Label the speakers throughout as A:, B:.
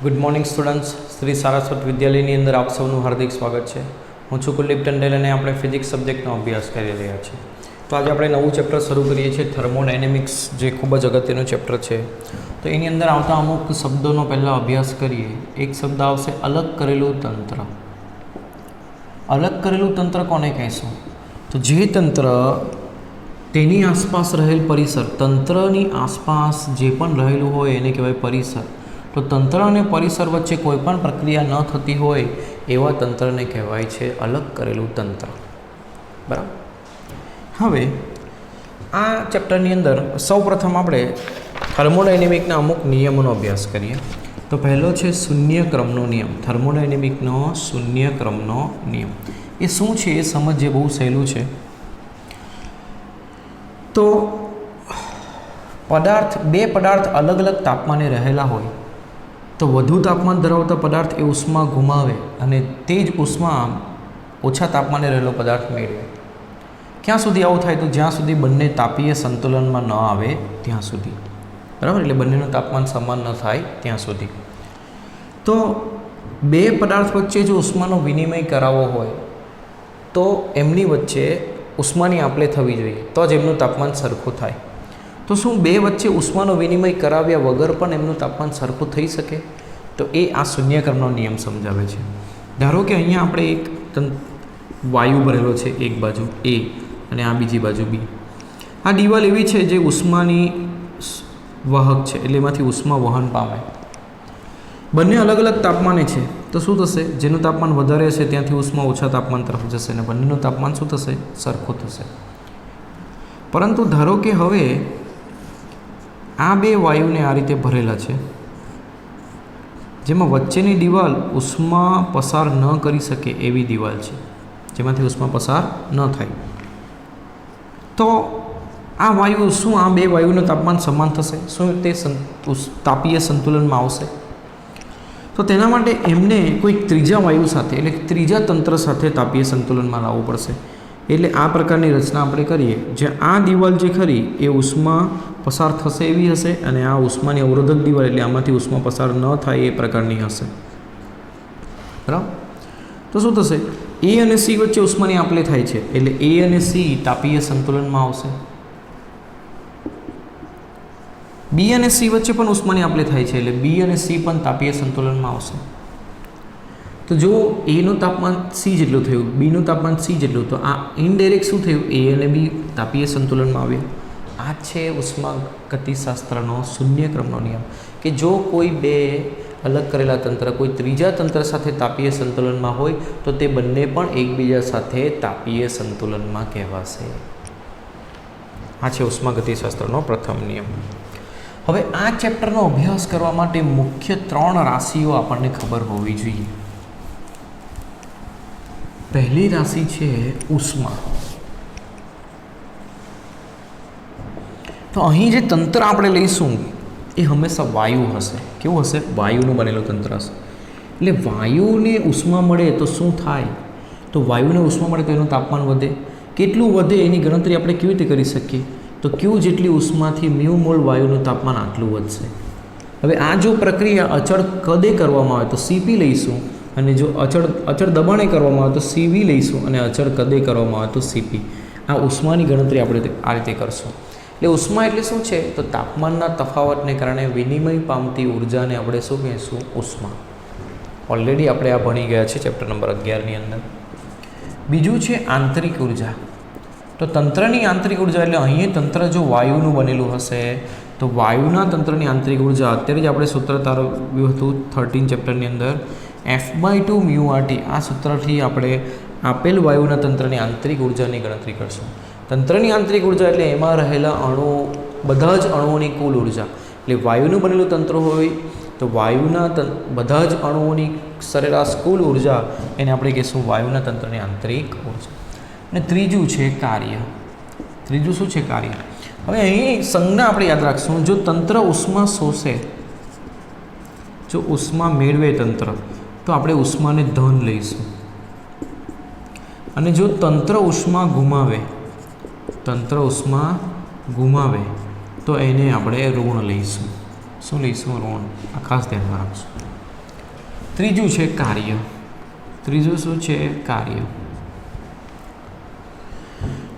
A: Good morning students, Shri Saraswat વિદ્યાલયની અંદર આપ સૌનું હાર્દિક સ્વાગત છે. હું છું કુલદીપ ટંડેલ અને આપણે ફિઝિક્સ સબ્જેક્ટનો અભ્યાસ કરી રહ્યા છીએ. તો આજે આપણે નવું ચેપ્ટર શરૂ કરીએ છીએ, થર્મોડાયનેમિક્સ, જે ખૂબ જ અગત્યનું ચેપ્ટર છે. તો એની અંદર આવતા અમુક શબ્દોનો પહેલાં અભ્યાસ કરીએ. એક શબ્દ આવશે અલગ કરેલું તંત્ર. અલગ કરેલું તંત્ર કોને કહેશું? તો જે તંત્ર તેની આસપાસ રહેલ પરિસર, તંત્રની આસપાસ જે પણ રહેલું હોય એને કહેવાય પરિસર. તો તંત્ર અને પરિસર વચ્ચે કોઈ પણ પ્રક્રિયા ન થતી હોય એવા તંત્રને કહેવાય છે અલગ કરેલું તંત્ર. બરાબર. હવે આ ચેપ્ટરની અંદર સૌપ્રથમ આપણે થર્મોડાયનેમિકના અમુક નિયમોનો અભ્યાસ કરીએ. તો પહેલો છે શૂન્ય ક્રમનો નિયમ. થર્મોડાયનેમિકનો શૂન્ય ક્રમનો નિયમ એ શું છે એ સમજવું બહુ સહેલું છે. તો બે પદાર્થ અલગ અલગ તાપમાને રહેલા હોય તો વધુ તાપમાન ધરાવતા પદાર્થ એ ઉષ્મા ગુમાવે અને તે જ ઉષ્મા ઓછા તાપમાને રહેલો પદાર્થ મેળવે. ક્યાં સુધી આવું થાય? તો જ્યાં સુધી બંને તાપીય સંતુલનમાં ન આવે ત્યાં સુધી. બરાબર, એટલે બંનેનું તાપમાન સમાન ન થાય ત્યાં સુધી. તો બે પદાર્થ વચ્ચે જો ઉષ્માનો વિનિમય કરાવવો હોય તો એમની વચ્ચે ઉષ્માની આપલે થવી જોઈએ, તો જ એમનું તાપમાન સરખું થાય. તો શું બે વચ્ચે ઉષ્માનો વિનિમય કરાવ્યા વગર પણ એમનું તાપમાન સરખું થઈ શકે? તો એ આ શૂન્યક્રમનો નિયમ સમજાવે છે. ધારો કે અહીંયા આપણે એક વાયુ ભરેલો છે, એક બાજુ એ અને આ બીજી બાજુ બી. આ દિવાલ એવી છે જે ઉષ્માની વાહક છે, એટલે એમાંથી ઉષ્મા વહન પામે. બંને અલગ અલગ તાપમાને છે, તો શું થશે? જેનું તાપમાન વધારે હશે ત્યાંથી ઉષ્મા ઓછા તાપમાન તરફ જશે અને બંનેનું તાપમાન શું થશે? સરખું થશે. પરંતુ ધારો કે હવે આ બે વાયુને આ રીતે ભરેલા છે, જેમાં વચ્ચેની દિવાલ ઉષ્મા પસાર ન કરી શકે એવી દિવાલ છે, જેમાંથી ઉષ્મા પસાર ન થાય. તો આ વાયુ શું આ બે વાયુનું તાપમાન સમાન થશે? શું તે તાપીય સંતુલનમાં આવશે? તો તેના માટે એમને કોઈ ત્રીજા વાયુ સાથે, એટલે ત્રીજા તંત્ર સાથે તાપીય સંતુલનમાં લાવવું પડશે. એટલે આ પ્રકારની રચના આપણે કરીએ, જે આ દિવાલ જે ખરી એ ઉષ્મા પસાર થશે એવી હશે અને આ ઉષ્માની અવરોધક દિવાલ, એટલે આમાંથી ઉષ્મા પસાર ન થાય એ પ્રકારની હશે. બરાબર. તો શું થશે? એ અને સી વચ્ચે ઉષ્માની આપલે થાય છે, એટલે એ અને સી તાપીય સંતુલનમાં આવશે. બી અને સી વચ્ચે પણ ઉષ્માની આપલે થાય છે, એટલે બી અને સી પણ તાપીય સંતુલનમાં આવશે. તો જો એનું તાપમાન સી જેટલું થયું, બીનું તાપમાન સી જેટલું, તો આ ઇનડાયરેક્ટ શું થયું? એ અને બી તાપીય સંતુલનમાં આવ્યું. આ છે ઉષ્માગતિશાસ્ત્રનો શૂન્યક્રમનો નિયમ, કે જો કોઈ બે અલગ કરેલા તંત્ર કોઈ ત્રીજા તંત્ર સાથે તાપીય સંતુલનમાં હોય તો તે બંને પણ એકબીજા સાથે તાપીય સંતુલનમાં કહેવાશે. આ છે ઉષ્માગતિશાસ્ત્રનો પ્રથમ નિયમ. હવે આ ચેપ્ટરનો અભ્યાસ કરવા માટે મુખ્ય 3 રાશિઓ આપણને ખબર હોવી જોઈએ. પહેલી રાશિ છે ઉષ્મા. તો અહીં જે તંત્ર આપણે લઈશું એ હંમેશા વાયુ હશે. કેવું હશે? વાયુનું બનેલું તંત્ર હશે. એટલે વાયુને ઉષ્મા મળે તો શું થાય? તો વાયુને ઉષ્મા મળે તો એનું તાપમાન વધે. કેટલું વધે એની ગણતરી આપણે કેવી રીતે કરી શકીએ? તો ક્યુ જેટલી ઉષ્માથી મ્યુ મોલ વાયુનું તાપમાન આટલું વધશે. હવે આ જો પ્રક્રિયા અચળ કદે કરવામાં આવે તો સીપી લઈશું, અને જો અચળ દબાણે કરવામાં આવે તો સીવી લઈશું, અને અચળ કદે કરવામાં આવે તો સીપી. આ ઉષ્માની ગણતરી આપણે આ રીતે કરશું. એટલે ઉષ્મા એટલે શું છે? તો તાપમાનના તફાવતને કારણે વિનિમય પામતી ઉર્જાને આપણે શું કહીશું? ઉષ્મા. ઓલરેડી આપણે આ ભણી ગયા છે ચેપ્ટર નંબર 11ની અંદર. બીજું છે આંતરિક ઉર્જા. તો તંત્રની આંતરિક ઉર્જા, એટલે અહીં તંત્ર જો વાયુનું બનેલું હશે તો વાયુના તંત્રની આંતરિક ઉર્જા, અત્યારે જ આપણે સૂત્ર તારવ્યું હતું 13 ચેપ્ટરની અંદર, F/2 μRT. આ સૂત્રથી આપણે આપેલ વાયુના તંત્રની આંતરિક ઉર્જાની ગણતરી કરશું. તંત્રની આંતરિક ઉર્જા એટલે એમાં રહેલા અણુ, બધા જ અણુઓની કુલ ઉર્જા. એટલે વાયુનું બનેલું તંત્ર હોય તો વાયુના બધા જ અણુઓની સરેરાશ કુલ ઉર્જા, એને આપણે કહીશું વાયુના તંત્રની આંતરિક ઉર્જા. અને ત્રીજું છે કાર્ય. ત્રીજું શું છે? કાર્ય. હવે અહીં સંજ્ઞા આપણે યાદ રાખશું. જો તંત્ર ઉષ્મા શોષે, જો ઉષ્મા મેળવે તંત્ર, તો આપણે ઉષ્માને ધન લઈશું. અને જો તંત્ર ઉષ્મા ગુમાવે, તંત્ર ઉષ્મા ગુમાવે તો એને આપણે ઋણ લઈશું. શું લઈશું? ઋણ. આ ખાસ ધ્યાનમાં રાખશું. ત્રીજું છે કાર્ય. ત્રીજું શું છે? કાર્ય.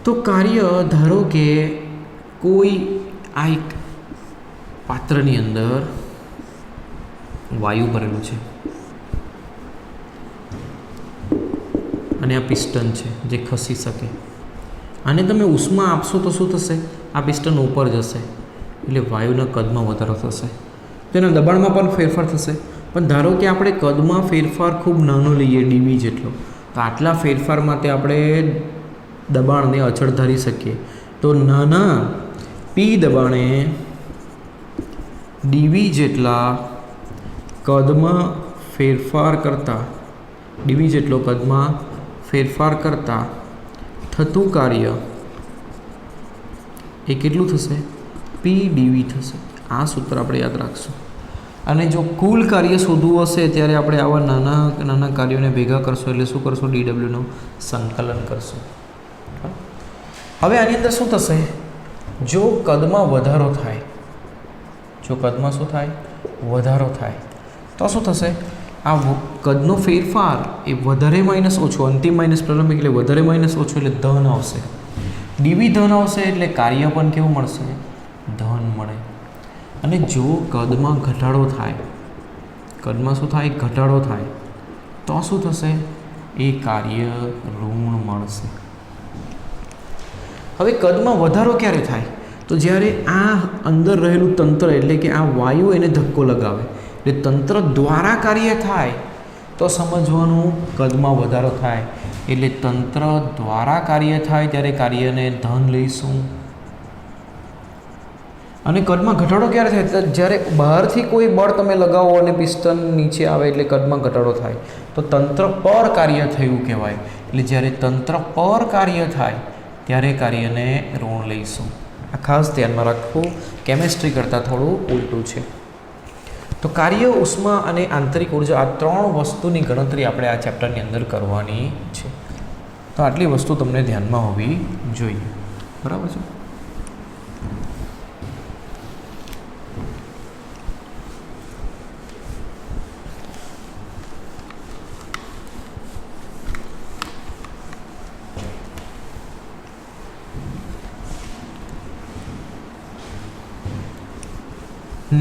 A: તો કાર્ય, ધારો કે કોઈ આ એક પાત્રની અંદર વાયુ ભરેલું છે અને આ પિસ્ટન છે જે ખસી શકે. આને તમે ઉષ્મા આપશો તો શું થશે? આ પિસ્ટન ઉપર જશે એટલે વાયુના કદમાં વધારો થશે. તેના દબાણમાં પણ ફેરફાર થશે. પણ ધારો કે આપણે કદમાં ફેરફાર ખૂબ નાનો લઈએ, ડીવી જેટલો, તો આટલા ફેરફાર માટે આપણે દબાણને અચળ ધારી શકીએ. તો નાના પી દબાણે ડીવી જેટલા કદમાં ફેરફાર કરતાં, ડીવી જેટલો કદમાં ફેરફાર કરતાં થતું કાર્ય એ કેટલું થશે? પી ડીવી થશે. આ સૂત્ર આપણે યાદ રાખશું. અને જો કુલ કાર્ય શોધવું હશે ત્યારે આપણે આવા નાના નાના કાર્યોને ભેગા કરશું એટલે શું કરશું? DWનું સંકલન કરશું. હવે આની અંદર શું થશે? જો કદમાં વધારો થાય, જો કદમાં શું થાય? વધારો થાય તો શું થશે? આ કદનો ફેરફાર એ વધારે માઇનસ ઓછો, અંતિમ માઇનસ પ્રારંભિક એટલે વધારે માઇનસ ઓછો એટલે ધન આવશે. ડીવી ધન આવશે એટલે કાર્ય પણ કેવું મળશે? ધન મળે. અને જો કદમાં ઘટાડો થાય, કદમાં શું થાય? ઘટાડો થાય તો શું થશે? એ કાર્ય ઋણ મળશે. હવે કદમાં વધારો ક્યારે થાય? તો જ્યારે આ અંદર રહેલું તંત્ર એટલે કે આ વાયુ એને ધક્કો લગાવે એટલે તંત્ર દ્વારા કાર્ય થાય તો સમજવાનું કદમાં વધારો થાય. એટલે તંત્ર દ્વારા કાર્ય થાય ત્યારે કાર્યને ધન લઈશું. અને કદમાં ઘટાડો ક્યારે થાય? તો જ્યારે બહારથી કોઈ બળ તમે લગાવો અને પિસ્ટન નીચે આવે એટલે કદમાં ઘટાડો થાય તો તંત્ર પર કાર્ય થયું કહેવાય. એટલે જ્યારે તંત્ર પર કાર્ય થાય ત્યારે કાર્યને ઋણ લઈશું. આ ખાસ ધ્યાનમાં રાખવું, કેમેસ્ટ્રી કરતાં થોડું ઉલટું છે. તો કાર્ય, ઉષ્મા અને આંતરિક ઉર્જા, આ ત્રણ વસ્તુની ગણતરી આપણે આ ચેપ્ટરની અંદર કરવાની છે. તો આટલી વસ્તુ તમને ધ્યાનમાં હોવી જોઈએ. બરાબર છે?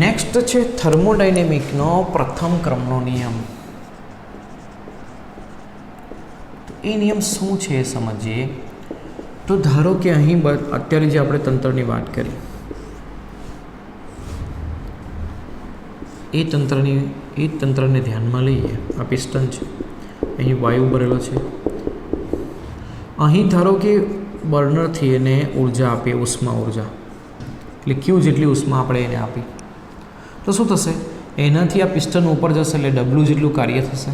A: નેક્સ્ટ છે થર્મોડાયનેમિકનો પ્રથમ ક્રમનો નિયમ. તો એ નિયમ શું છે એ સમજીએ. તો ધારો કે અહીં અત્યારે જે આપણે તંત્રની વાત કરી એ તંત્રને ધ્યાનમાં લઈએ. આ પિસ્ટન છે, અહીં વાયુ ભરેલો છે. અહીં ધારો કે બર્નરથી એને ઉર્જા આપીએ, ઉષ્મા ઉર્જા, એટલે ક્યુ જેટલી ઉષ્મા આપણે એને આપી તો શું થશે? એનાથી આ પિસ્ટન ઉપર જશે એટલે ડબલ્યુ જેટલું કાર્ય થશે.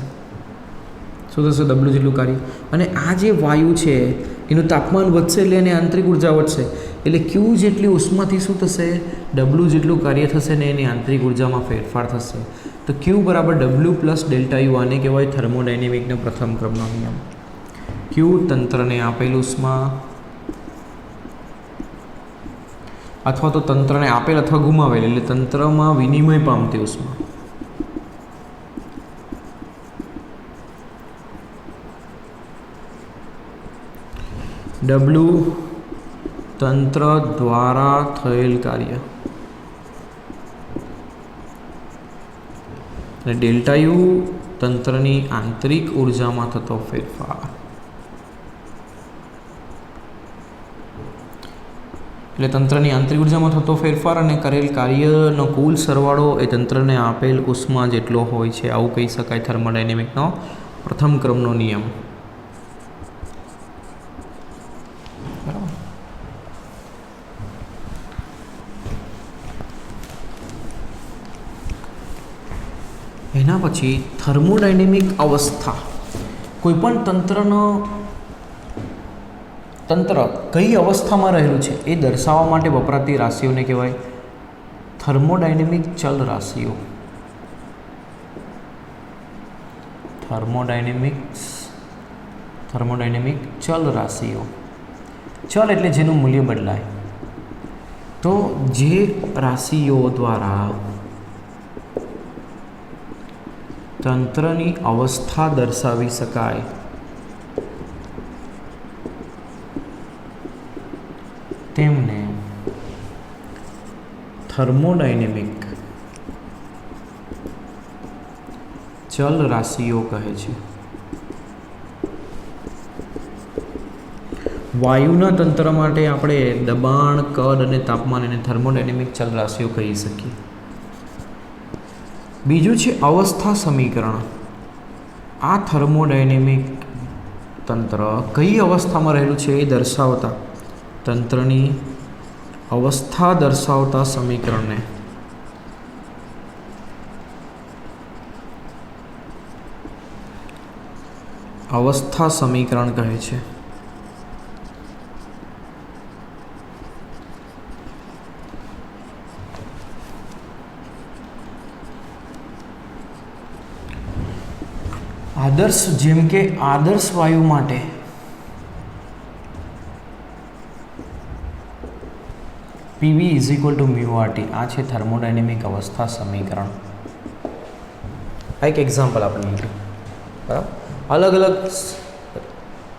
A: શું થશે? ડબલ્યુ જેટલું કાર્ય. અને આ જે વાયુ છે એનું તાપમાન વધશે એટલે એની આંતરિક ઉર્જા વધશે એટલે ક્યુ જેટલી ઉષ્માથી શું થશે? ડબલ્યુ જેટલું કાર્ય થશે ને એની આંતરિક ઉર્જામાં ફેરફાર થશે. તો ક્યુ બરાબર ડબલ્યુ પ્લસ ડેલ્ટા યુ. આને કહેવાય થર્મોડાયનેમિકનો પ્રથમ ક્રમનો નિયમ. ક્યુ તંત્રને આપેલ ઉષ્મા અથવા તો તંત્રને આપેલ અથવા ગુમાવેલ એટલે તંત્રમાં વિનિમય પામતી ઉષ્મા. ડબલ્યુ તંત્ર દ્વારા થયેલ કાર્ય અને ડેલ્ટા યુ તંત્રની આંતરિક ઉર્જામાં થતો ફેરફાર. એટલે તંત્રની આંતરિક ઉર્જામાં થતો ફેરફાર અને કરેલ કાર્યનો કુલ સરવાળો એ તંત્રને આપેલ ઉષ્મા જેટલો હોય છે. આવું કહી શકાય થર્મોડાયનેમિકનો પ્રથમ ક્રમનો નિયમ. બરાબર. એના પછી થર્મોડાયનેમિક અવસ્થા, કોઈપણ તંત્ર કઈ અવસ્થામાં રહેલું છે એ દર્શાવવા માટે વપરાતી રાશિઓને કહેવાય થર્મોડાયનેમિક ચલ રાશિઓ. થર્મોડાયનેમિક ચલ રાશિઓ. ચલ એટલે જેનું મૂલ્ય બદલાય. તો જે રાશિઓ દ્વારા તંત્રની અવસ્થા દર્શાવી શકાય તેમને થર્મોડાયનેમિક ચલ રાશિઓ કહે છે. વાયુના તંત્ર માટે આપણે દબાણ, કદ અને તાપમાન એને થર્મોડાયનેમિક ચલ રાશિઓ કહી શકીએ. બીજું છે અવસ્થા સમીકરણ. આ થર્મોડાયનેમિક તંત્ર કઈ અવસ્થામાં રહેલું છે એ દર્શાવતા તંત્રની અવસ્થા દર્શાવતા સમીકરણને અવસ્થા સમીકરણ કહે છે. આદર્શ, જેમ કે આદર્શ વાયુ માટે PV = μRT. આ છે થર્મોડાયનેમિક અવસ્થા સમીકરણ. આ એક એક્ઝામ્પલ આપણે લીધું, બરાબર. અલગ અલગ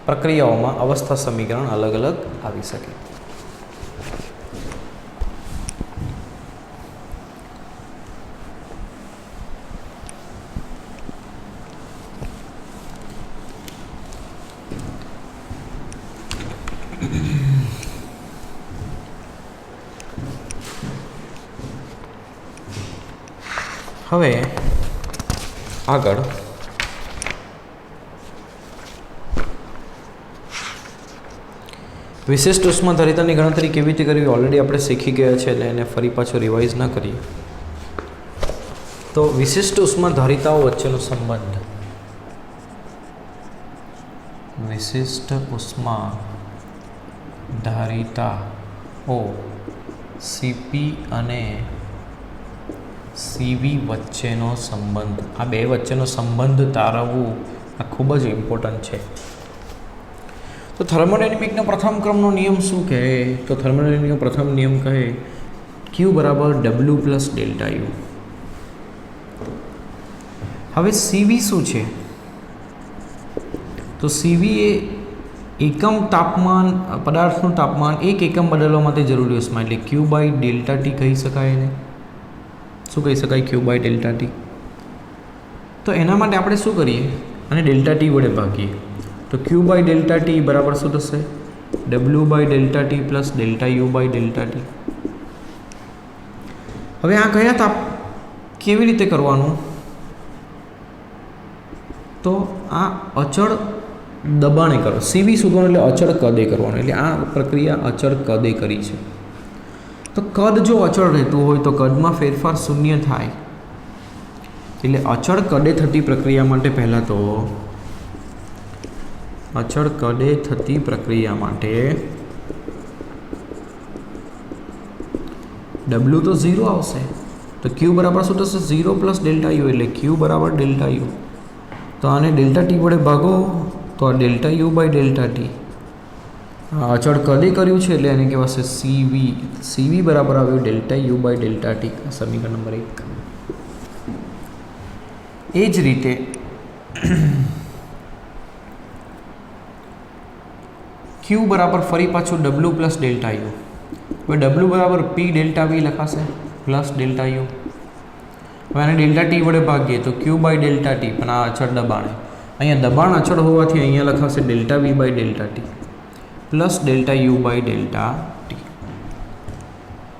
A: પ્રક્રિયાઓમાં અવસ્થા સમીકરણ અલગ અલગ આવી શકે. હવે આગળ વિશિષ્ટ ઉષ્માધારિતાની ગણતરી કેવી રીતે કરવી ઓલરેડી આપણે શીખી ગયા છે, એટલે એને ફરી પાછો રિવાઇઝ ના કરીએ. તો વિશિષ્ટ ઉષ્માધારિતાઓ વચ્ચેનો સંબંધ, વિશિષ્ટ ઉષ્માધારિતાઓ CP અને CV વચ્ચેનો સંબંધ, આ બે વચ્ચેનો સંબંધ તારવવું આ ખૂબ જ ઇમ્પોર્ટન્ટ છે. તો થર્મોડાયનેમિકનો પ્રથમ ક્રમનો નિયમ શું કહે? તો થર્મોડાયનેમિકનો પ્રથમ નિયમ કહે Q = W + ΔU. હવે CV શું છે? તો CV એ એકમ તાપમાન, પદાર્થનું તાપમાન એક એકમ બદલવા માટે જરૂરી ઉષ્મા, એટલે Q/ΔT કહી શકાય એને. શું કહી શકાય? Q/ΔT. તો એના માટે આપણે શું કરીએ? અને ΔT વડે ભાગીએ. તો Q/ΔT બરાબર શું થશે? W/ΔT + ΔU/ΔT. હવે આ કયા કેવી રીતે કરવાનું? તો આ અચળ દબાણે કરો. CV શોધવાનું એટલે અચળ કદે કરવાનું. એટલે આ પ્રક્રિયા અચળ કદે કરી છે. તો કદ જો અચળ રહેતું હોય તો કદમાં ફેરફાર શૂન્ય થાય. એટલે અચળ કદે થતી પ્રક્રિયા માટે પહેલાં તો અચળ કદે થતી પ્રક્રિયા માટે W તો 0 આવશે. તો Q બરાબર શું થશે? 0 + ΔU, એટલે Q = ΔU. તો આને ΔT વડે ભાગો તો આ ΔU/ΔT. અચળ કદે કર્યું છે એટલે એને કહેવાશે CV. CV બરાબર આવ્યું ΔU/ΔT. સમીકરણ નંબર 1. એ જ રીતે Q બરાબર ફરી પાછું W + ΔU. હવે W બરાબર P∆V લખાશે + ΔU. હવે આને ΔT વડે ભાગીએ તો Q/ΔT, પણ આ અચળ દબાણ, અહીંયા દબાણ અચળ હોવાથી અહીંયા લખાશે ΔV/ΔT + ΔU/ΔT.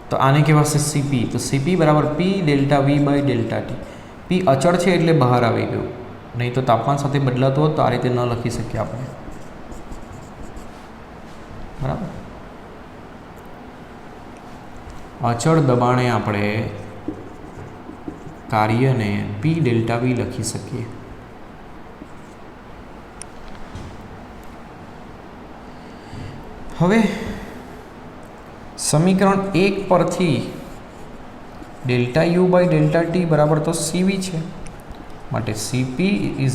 A: તો આને કહેવાશે CP. તો CP બરાબર P∆V/ΔT. P અચળ છે એટલે બહાર આવી ગયું, નહીં તો તાપમાન સાથે બદલાતો હોત તો આ રીતે ન લખી શકીએ આપણે, બરાબર. અચળ દબાણે આપણે કાર્યને P∆V લખી શકીએ. હવે સમીકરણ 1 પરથી ΔU/ΔT બરાબર તો CV છે, માટે CP =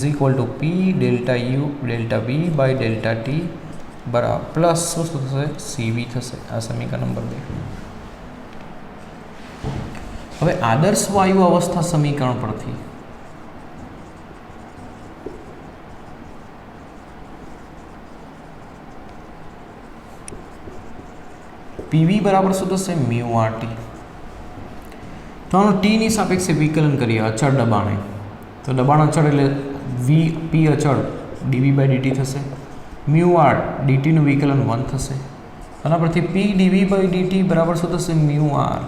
A: P∆U∆V/ΔT બરાબર પ્લસ શું થશે? CV થશે. આ સમીકરણ નંબર 2. હવે આદર્શ વાયુ અવસ્થા સમીકરણ પરથી પીવી બરાબર શું થશે મ્યુ આર ટી. તો આનો ટીની સાપેક્ષે વિકલન કરીએ અચળ દબાણે. તો દબાણ અચળ એટલે વી પી અચળ ડીવી બાય ડીટી થશે. મ્યુ આર ડીટીનું વિકલન 1 થશે. આના પરથી પી ડીવી બાય ડીટી બરાબર શું થશે મ્યુ આર.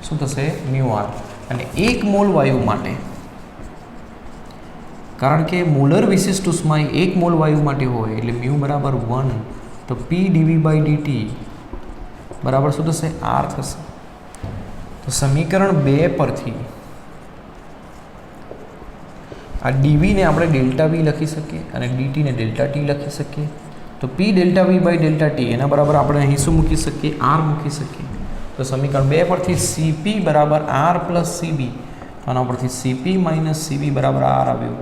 A: શું થશે મ્યુ આર. અને 1 મોલ વાયુ માટે, કારણ કે મોલર વિશિષ્ટ ઉષ્મા 1 મોલ વાયુ માટે હોય એટલે મ્યુ બરાબર 1, તો પી ડીવી બાય ડીટી બરાબર શું થશે આર થશે. તો સમીકરણ 2 પરથી આ ડીવીને આપણે ડેલ્ટા વી લખી શકીએ અને ડીટીને ડેલ્ટા ટી લખી શકીએ. તો P delta V by delta T એના બરાબર આપણે અહીં શું મૂકી શકીએ આર મૂકી શકીએ. તો સમીકરણ 2 પરથી સીપી બરાબર આર પ્લસ સીબી, આના પરથી સીપી માઇનસ સીબી બરાબર આર આવ્યું.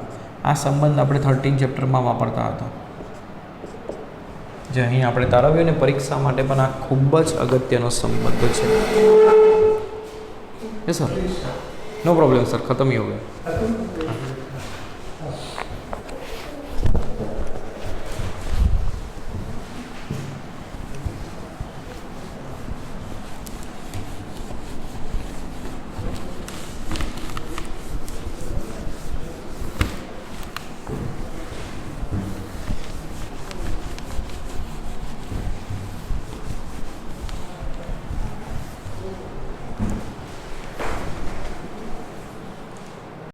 A: આ સંબંધ આપણે 13 ચેપ્ટરમાં વાપરતા હતા, જે અહીં આપણે તારવ્યું અને પરીક્ષા માટે પણ આ ખૂબ જ અગત્યનો સંબંધ છે. યસ સર, નો પ્રોબ્લેમ સર, ખતમ ही हो गया.